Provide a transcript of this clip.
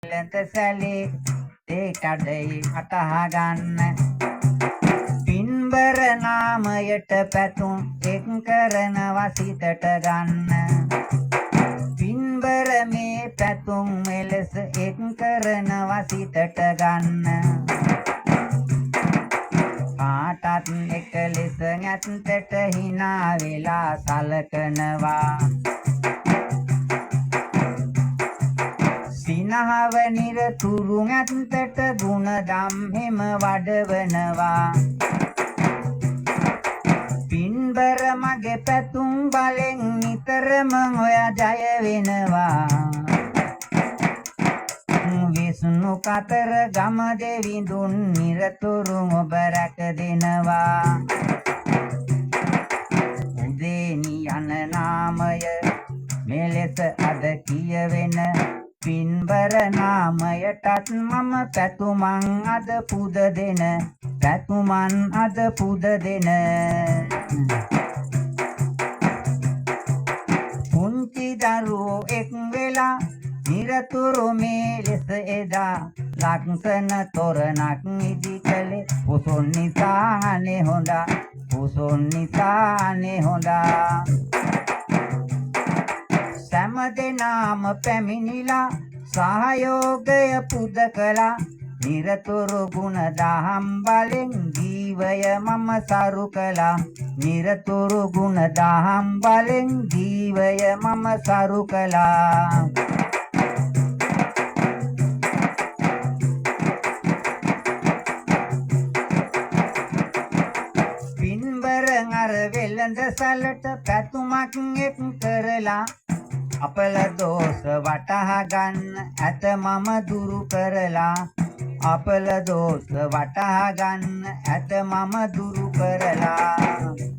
වෙළඳ සැලේ ඒ කඩේ අටහා ගන්න පින්බර නාමයට පැතුම් එක් කරනවා සිතට ගන්න පින්බර මේ පැතුම් මෙලෙස එක් කරනවා සිතට ගන්න කාටත් එක ලෙස නැත්තට hina වෙලා සලකනවා සිනහව නිරතුරු නැත්තට ගුණදම් හිම වඩවනවා පින්බර මගේ පැතුම් බලෙන් නිතරම ඔයා ජය වෙනවා විසුණු කතර ගම දෙවිඳුන් නිරතුරු ඔබ රැක දෙනවා උදේනි යන නාමය මෙලෙස අද කියවෙන පින්බර නාමයටත් මම පැතුමන් අද පුද දෙන පැතුමන් අද පුද දෙන පුංචි දරුවෝ එක් වෙලා නිරතුරු මේ ලෙස එදා ලක්ෂණ තොරණක් ඉදි කළේ උසොන් නිසානේ හොඳා උසොන් නිසානේ හොඳා සෑම දෙනාම පැමිණිලා සහයෝගය පුද කළා නිරතුරු ගුණ දහම් බලෙන් ජීවය මම සරු කළා නිරතුරු ගුණ දහම් බලෙන් ජීවය මම සරු කළා පින්බර අර වෙළඳ සැලට පැතුමක් එක් කරලා අපල දෝෂ වටහා ගන්න ඇත මම දුරු කරලා අපල දෝෂ වටහා ගන්න ඇත මම දුරු කරලා